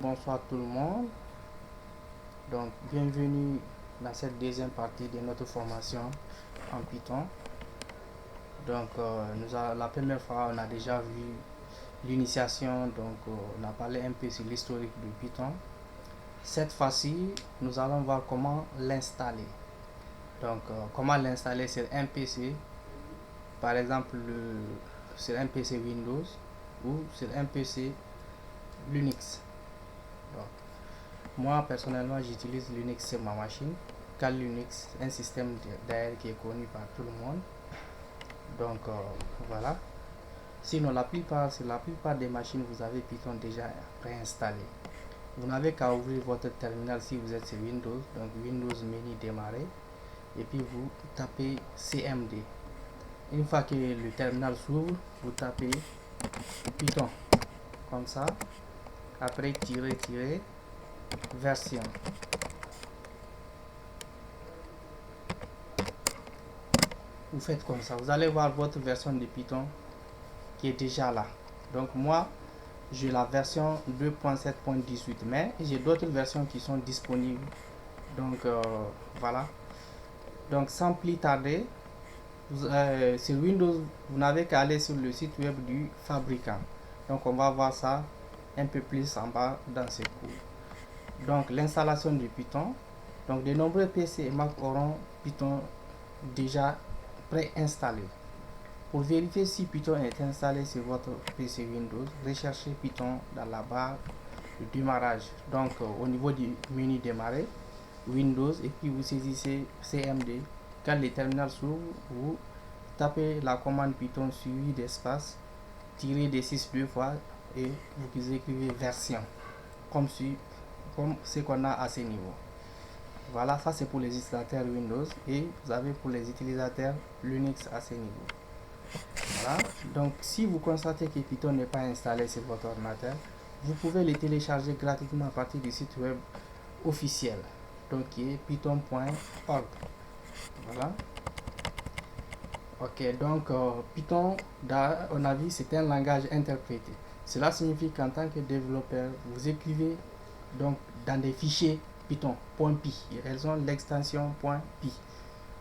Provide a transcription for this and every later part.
Bonsoir tout le monde. Donc, bienvenue dans cette deuxième partie de notre formation en Python. Donc, la première fois, on a déjà vu l'initiation, donc on a parlé un peu sur l'historique de Python. Cette fois-ci, nous allons voir comment l'installer. Donc, comment l'installer sur un PC, par exemple sur un PC Windows ou sur un PC Linux. Donc, moi, personnellement, j'utilise Linux sur ma machine. Car Linux, un système d'ailleurs qui est connu par tout le monde. Donc, voilà. Sinon, sur la plupart des machines, vous avez Python déjà préinstallé. Vous n'avez qu'à ouvrir votre terminal si vous êtes sur Windows. Donc, Windows Menu démarrer. Et puis, vous tapez CMD. Une fois que le terminal s'ouvre, vous tapez Python. Comme ça. Après, tirer, version. Vous faites comme ça, vous allez voir votre version de Python qui est déjà là. Donc moi, j'ai la version 2.7.18, mais j'ai d'autres versions qui sont disponibles. Donc voilà. Donc sans plus tarder, sur Windows, vous n'avez qu'à aller sur le site web du fabricant. Donc on va voir ça un peu plus en bas dans ce cours. Donc l'installation du Python. Donc de nombreux PC et Mac auront Python déjà préinstallé. Pour vérifier si Python est installé sur votre PC Windows, recherchez Python dans la barre de démarrage. Donc au niveau du menu démarrer, Windows, et puis vous saisissez CMD. Quand le terminal s'ouvre, vous tapez la commande Python suivi d'espace, tirez des 6 deux fois et vous écrivez version, comme ce qu'on a à ce niveau. Voilà, ça c'est pour les utilisateurs Windows et vous avez pour les utilisateurs Linux à ce niveau. Voilà, donc si vous constatez que Python n'est pas installé sur votre ordinateur, vous pouvez le télécharger gratuitement à partir du site web officiel, donc qui est python.org. Voilà. Ok, donc Python, on a vu, c'est un langage interprété. Cela signifie qu'en tant que développeur, vous écrivez donc dans des fichiers Python.py. Elles ont l'extension .py.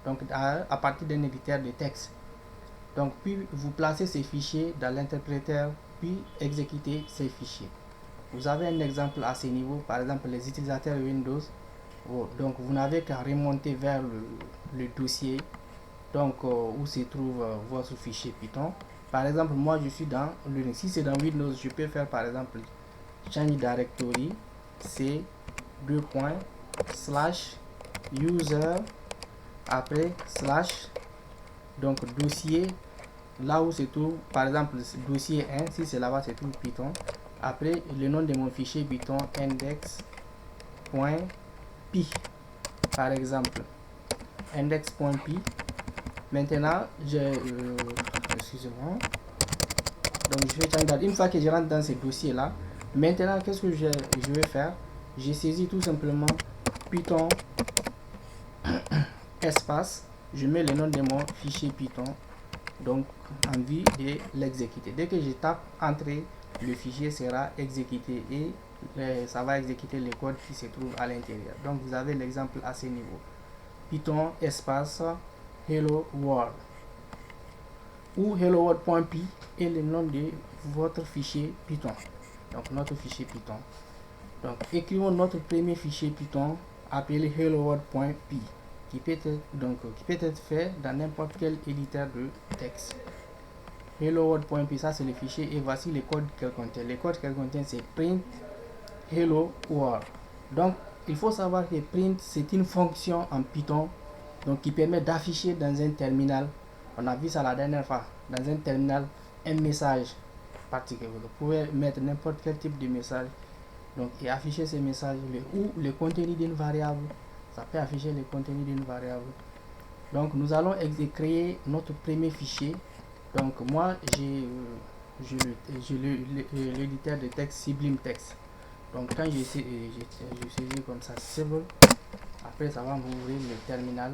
Donc à partir d'un éditeur de texte. Donc puis vous placez ces fichiers dans l'interpréteur, puis exécutez ces fichiers. Vous avez un exemple à ce niveau, par exemple les utilisateurs Windows. Donc vous n'avez qu'à remonter vers le dossier donc où se trouve votre fichier Python. Par exemple, moi je suis dans Linux. Si c'est dans Windows, je peux faire par exemple change directory c /user après donc dossier, là où se trouve par exemple dossier 1, si c'est là-bas se trouve Python. Après le nom de mon fichier Python index.py par exemple, index.py. Maintenant excusez-moi, donc je vais changer. Une fois que je rentre dans ce dossier là, maintenant qu'est-ce que je vais faire? J'ai saisi tout simplement Python espace, je mets le nom de mon fichier Python, donc en vue de l'exécuter. Dès que je tape entrée, le fichier sera exécuté et ça va exécuter le code qui se trouve à l'intérieur. Donc vous avez l'exemple à ce niveau, Python espace hello world ou hello world.py et le nom de votre fichier Python, donc notre fichier Python. Donc écrivons notre premier fichier Python appelé hello world.py qui peut être fait dans n'importe quel éditeur de texte. Hello world.py, ça c'est le fichier et voici le code qu'elle contient. Le code qu'elle contient c'est print hello world. Donc il faut savoir que print c'est une fonction en Python donc qui permet d'afficher dans un terminal. On a vu ça la dernière fois, dans un terminal, un message particulier. Vous pouvez mettre n'importe quel type de message donc et afficher ce message ou le contenu d'une variable. Ça peut afficher le contenu d'une variable. Donc nous allons créer notre premier fichier. Donc moi j'ai l'éditeur de texte Sublime Text. Donc quand je saisis comme ça Civil, après ça va m'ouvrir le terminal,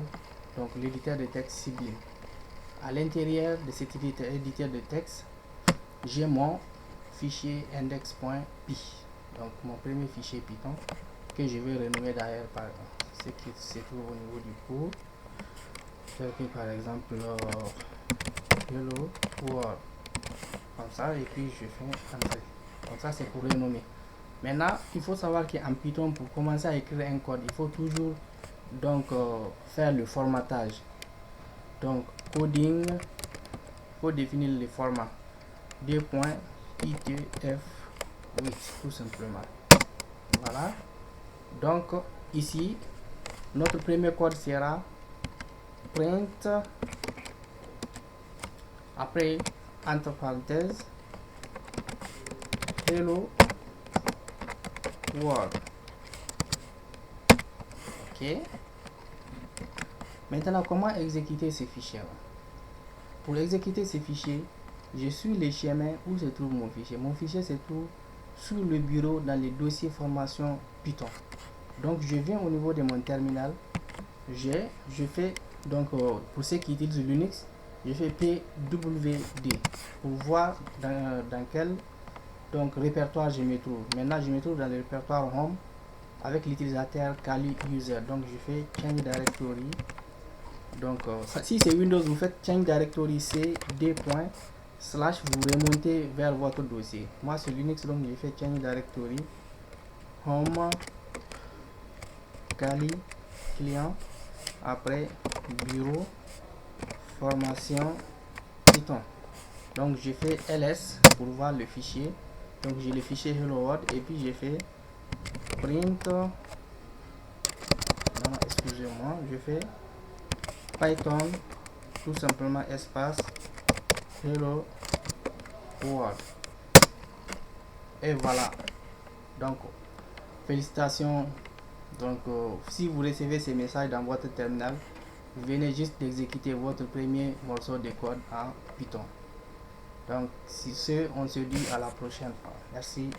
donc l'éditeur de texte Sublime. À l'intérieur de cet éditeur de texte, j'ai mon fichier index.py. donc mon premier fichier Python que je vais renommer d'ailleurs par ce qui se trouve au niveau du cours, tel que par exemple hello world, comme ça, et puis je fais entrer. Comme ça c'est pour renommer. Maintenant il faut savoir qu'en Python, pour commencer à écrire un code, il faut toujours donc faire le formatage. Donc coding, faut définir le format 2.itf8 tout simplement. Voilà, donc ici notre premier code sera print, après entre parenthèses hello world. Ok, maintenant comment exécuter ces fichiers là? Pour exécuter ces fichiers, je suis le chemin où se trouve mon fichier. Mon fichier se trouve sur le bureau dans les dossiers formation Python. Donc je viens au niveau de mon terminal, je fais donc pour ceux qui utilisent Linux, je fais pwd pour voir dans quel donc répertoire je me trouve. Maintenant je me trouve dans le répertoire home avec l'utilisateur Kali user. Donc je fais change directory. Donc si c'est Windows, vous faites change directory c d point slash, vous remontez vers votre dossier. Moi c'est Linux, donc je fais change directory home Kali client, après bureau formation Python. Donc je fais ls pour voir le fichier. Donc j'ai le fichier hello world et puis j'ai fait print, non excusez-moi, je fais Python tout simplement espace hello world, et voilà. Donc félicitations. Donc si vous recevez ces messages dans votre terminal, vous venez juste d'exécuter votre premier morceau de code en Python. Donc sur ce, on se dit à la prochaine fois. Merci.